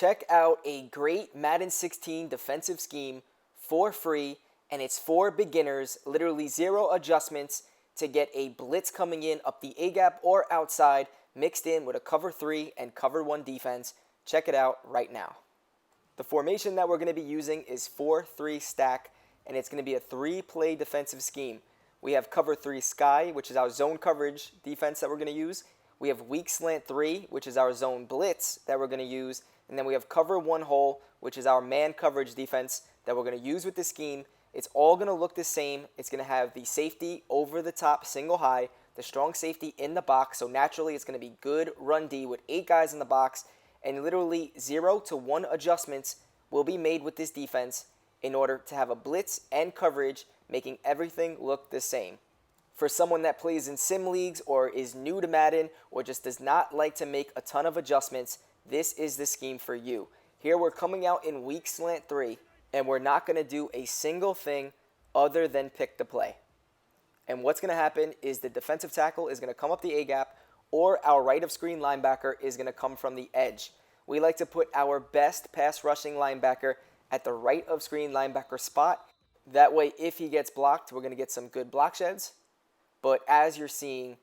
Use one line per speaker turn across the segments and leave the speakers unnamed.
Check out a great Madden 16 defensive scheme for free, and it's for beginners, literally 0 adjustments to get a blitz coming in up the A-gap or outside, mixed in with a cover 3 and cover 1 defense. Check it out right now. The formation that we're going to be using is 4-3 stack, and it's going to be a 3-play defensive scheme. We have cover 3 sky, which is our zone coverage defense that we're going to use. We have weak slant 3, which is our zone blitz that we're going to use. And then we have cover 1 hole, which is our man coverage defense that we're going to use with the scheme. It's all going to look the same. It's going to have the safety over the top single high, the strong safety in the box. So naturally, it's going to be good run D with 8 guys in the box. And literally 0 to 1 adjustments will be made with this defense in order to have a blitz and coverage, making everything look the same. For someone that plays in sim leagues or is new to Madden or just does not like to make a ton of adjustments, this is the scheme for you. Here we're coming out in weak slant 3, and we're not going to do a single thing other than pick the play. And what's going to happen is the defensive tackle is going to come up the A-gap, or our right of screen linebacker is going to come from the edge. We like to put our best pass rushing linebacker at the right of screen linebacker spot. That way, if he gets blocked, we're going to get some good block sheds. But as you're seeing,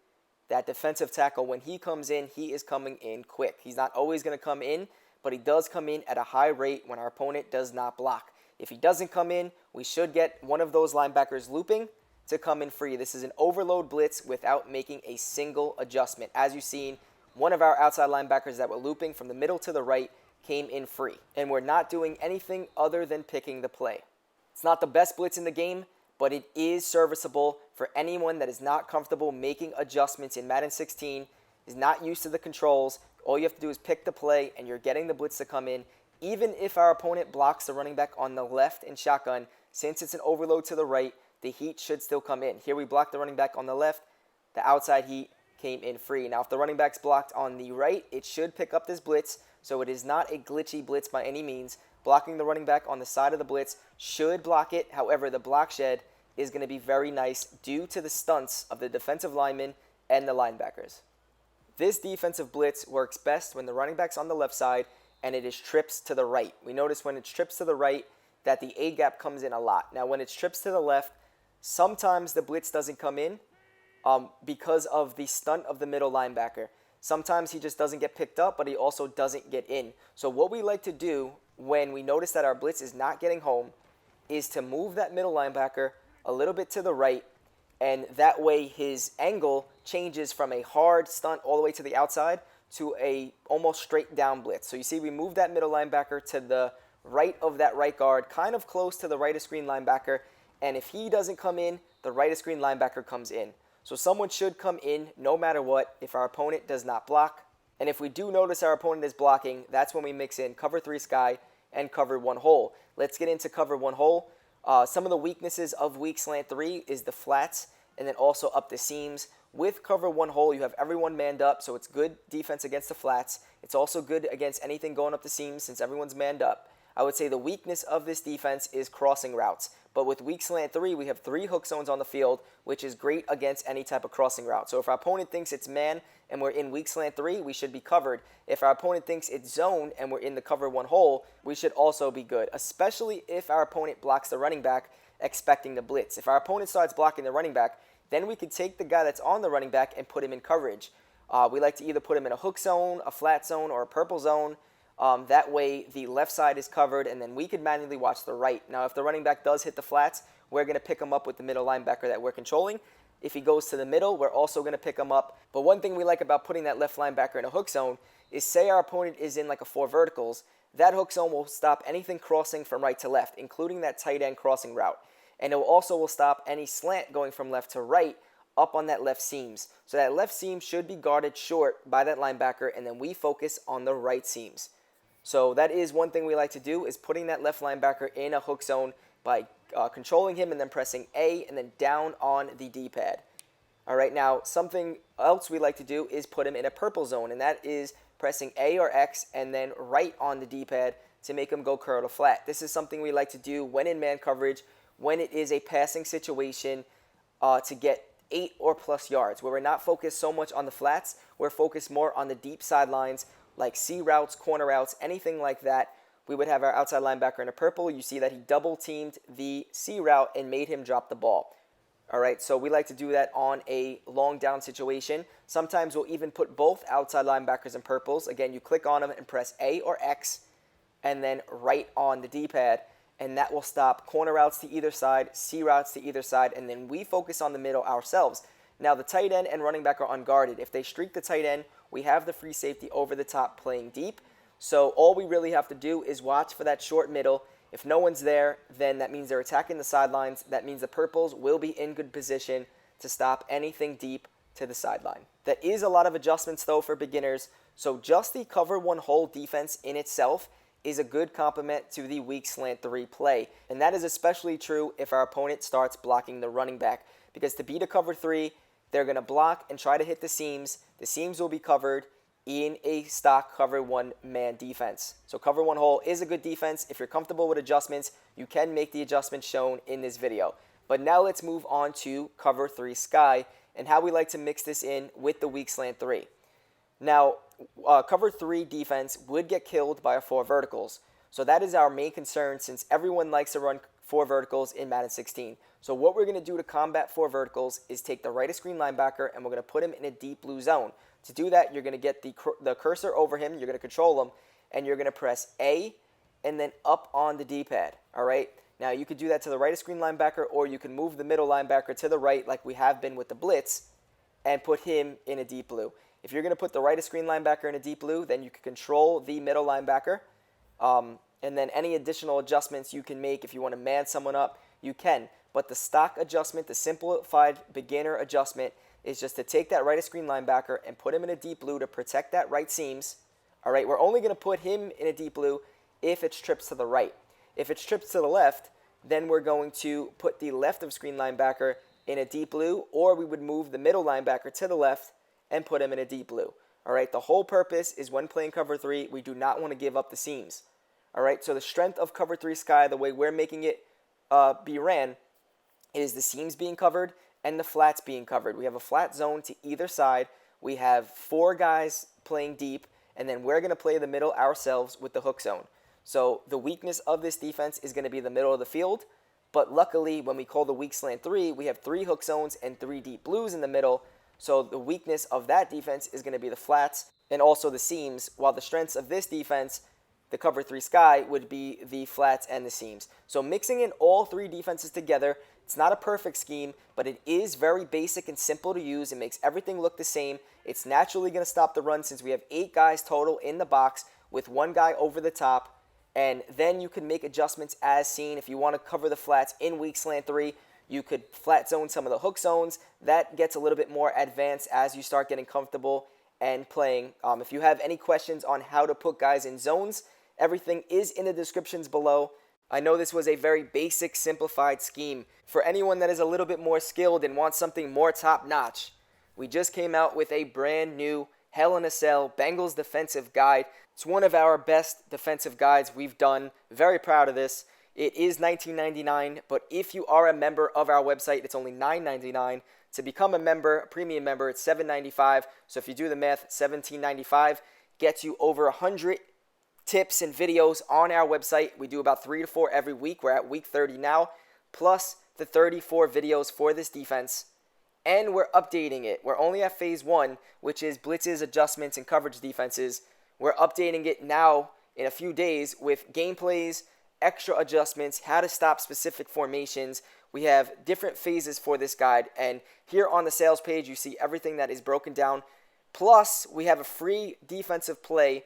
that defensive tackle, when he comes in, he is coming in quick. He's not always going to come in, but he does come in at a high rate when our opponent does not block. If he doesn't come in, we should get one of those linebackers looping to come in free. This is an overload blitz without making a single adjustment. As you've seen, one of our outside linebackers that were looping from the middle to the right came in free. And we're not doing anything other than picking the play. It's not the best blitz in the game, but it is serviceable for anyone that is not comfortable making adjustments in Madden 16, is not used to the controls. All you have to do is pick the play, and you're getting the blitz to come in. Even if our opponent blocks the running back on the left in shotgun, since it's an overload to the right, the heat should still come in. Here we blocked the running back on the left. The outside heat came in free. Now, if the running back's blocked on the right, it should pick up this blitz, so it is not a glitchy blitz by any means. Blocking the running back on the side of the blitz should block it. However, the block shed is going to be very nice due to the stunts of the defensive linemen and the linebackers. This defensive blitz works best when the running back's on the left side and it is trips to the right. We notice when it's trips to the right that the A-gap comes in a lot. Now, when it's trips to the left, sometimes the blitz doesn't come in because of the stunt of the middle linebacker. Sometimes he just doesn't get picked up, but he also doesn't get in. So what we like to do when we notice that our blitz is not getting home is to move that middle linebacker a little bit to the right, and that way his angle changes from a hard stunt all the way to the outside to a almost straight down blitz. So you see we move that middle linebacker to the right of that right guard, kind of close to the right of screen linebacker, and if he doesn't come in, the right of screen linebacker comes in. So someone should come in no matter what if our opponent does not block. And if we do notice our opponent is blocking, that's when we mix in cover 3 sky and cover 1 hole. Let's get into cover 1 hole. Some of the weaknesses of weak slant 3 is the flats and then also up the seams. With cover 1 hole, you have everyone manned up, so it's good defense against the flats. It's also good against anything going up the seams since everyone's manned up. I would say the weakness of this defense is crossing routes. But with weak slant 3, we have 3 hook zones on the field, which is great against any type of crossing route. So if our opponent thinks it's man and we're in weak slant 3, we should be covered. If our opponent thinks it's zone and we're in the cover 1 hole, we should also be good, especially if our opponent blocks the running back expecting the blitz. If our opponent starts blocking the running back, then we could take the guy that's on the running back and put him in coverage. We like to either put him in a hook zone, a flat zone, or a purple zone. That way the left side is covered, and then we could manually watch the right. Now, if the running back does hit the flats, we're going to pick him up with the middle linebacker that we're controlling. If he goes to the middle, we're also going to pick him up. But one thing we like about putting that left linebacker in a hook zone is, say our opponent is in like a 4 verticals, that hook zone will stop anything crossing from right to left, including that tight end crossing route. And it also will stop any slant going from left to right up on that left seams. So that left seam should be guarded short by that linebacker, and then we focus on the right seams. So that is one thing we like to do, is putting that left linebacker in a hook zone by controlling him and then pressing A and then down on the D-pad. All right, now something else we like to do is put him in a purple zone, and that is pressing A or X and then right on the D-pad to make him go curl to flat. This is something we like to do when in man coverage, when it is a passing situation to get 8 or plus yards, where we're not focused so much on the flats, we're focused more on the deep sidelines. like C routes, corner routes, anything like that, we would have our outside linebacker in a purple. You see that he double teamed the C route and made him drop the ball. All right, so we like to do that on a long down situation. Sometimes we'll even put both outside linebackers in purples. Again, you click on them and press A or X and then right on the D-pad, and that will stop corner routes to either side, C routes to either side, and then we focus on the middle ourselves. Now, the tight end and running back are unguarded. If they streak the tight end, we have the free safety over the top playing deep. So all we really have to do is watch for that short middle. If no one's there, then that means they're attacking the sidelines. That means the purples will be in good position to stop anything deep to the sideline. That is a lot of adjustments, though, for beginners. So just the cover one hole defense in itself is a good complement to the weak slant 3 play. And that is especially true if our opponent starts blocking the running back. Because to beat a cover 3, they're going to block and try to hit the seams. The seams will be covered in a stock cover 1 man defense. So cover 1 hole is a good defense. If you're comfortable with adjustments, you can make the adjustments shown in this video. But now let's move on to cover 3 sky and how we like to mix this in with the weak slant 3. Now, cover 3 defense would get killed by our 4 verticals. So that is our main concern since everyone likes to run 4 verticals in Madden 16. So what we're going to do to combat 4 verticals is take the right of screen linebacker and we're going to put him in a deep blue zone. To do that, you're going to get the cursor over him, you're going to control him, and you're going to press A and then up on the D-pad, all right? Now, you could do that to the right of screen linebacker, or you can move the middle linebacker to the right like we have been with the blitz and put him in a deep blue. If you're going to put the right of screen linebacker in a deep blue, then you can control the middle linebacker, and then any additional adjustments you can make if you want to man someone up, you can. But the stock adjustment, the simplified beginner adjustment, is just to take that right of screen linebacker and put him in a deep blue to protect that right seams. All right, we're only going to put him in a deep blue if it's trips to the right. If it's trips to the left, then we're going to put the left of screen linebacker in a deep blue, or we would move the middle linebacker to the left and put him in a deep blue. All right, the whole purpose is when playing cover 3, we do not want to give up the seams. All right, so the strength of cover 3 sky, the way we're making it be ran, is the seams being covered and the flats being covered. We have a flat zone to either side. We have 4 guys playing deep, and then we're going to play the middle ourselves with the hook zone. So the weakness of this defense is going to be the middle of the field, but luckily when we call the weak slant 3, we have 3 hook zones and 3 deep blues in the middle. So the weakness of that defense is going to be the flats and also the seams, while the strengths of this defense, the cover 3 sky, would be the flats and the seams. So mixing in all 3 defenses together, it's not a perfect scheme, but it is very basic and simple to use. It makes everything look the same. It's naturally going to stop the run since we have 8 guys total in the box with 1 guy over the top. And then you can make adjustments as seen. If you want to cover the flats in weak slant 3, you could flat zone some of the hook zones. That gets a little bit more advanced as you start getting comfortable and playing. If you have any questions on how to put guys in zones, everything is in the descriptions below. I know this was a very basic, simplified scheme. For anyone that is a little bit more skilled and wants something more top-notch, we just came out with a brand new Hell in a Cell Bengals defensive guide. It's one of our best defensive guides we've done. Very proud of this. It is $19.99, but if you are a member of our website, it's only $9.99. To become a member, a premium member, it's $7.95. So if you do the math, $17.95 gets you over 100 tips and videos on our website. We do about 3 to 4 every week. We're at week 30 now, plus the 34 videos for this defense. And we're updating it. We're only at phase 1, which is blitzes, adjustments, and coverage defenses. We're updating it now in a few days with gameplays, extra adjustments, how to stop specific formations. We have different phases for this guide. And here on the sales page, you see everything that is broken down. Plus, we have a free defensive play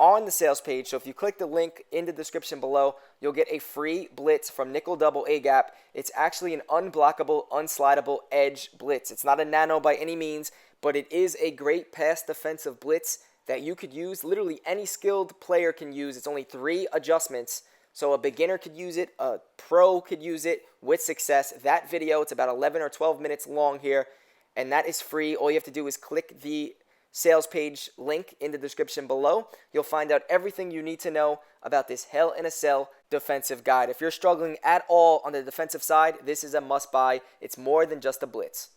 on the sales page. So if you click the link in the description below, you'll get a free blitz from nickel double A gap. It's actually an unblockable, unslidable edge blitz. It's not a nano by any means, but it is a great pass defensive blitz that you could use. Literally any skilled player can use. It's only 3 adjustments. So a beginner could use it, a pro could use it with success. That video, it's about 11 or 12 minutes long here, and that is free. All you have to do is click the sales page link in the description below. You'll find out everything you need to know about this Hell in a Cell defensive guide. If you're struggling at all on the defensive side, this is a must buy. It's more than just a blitz.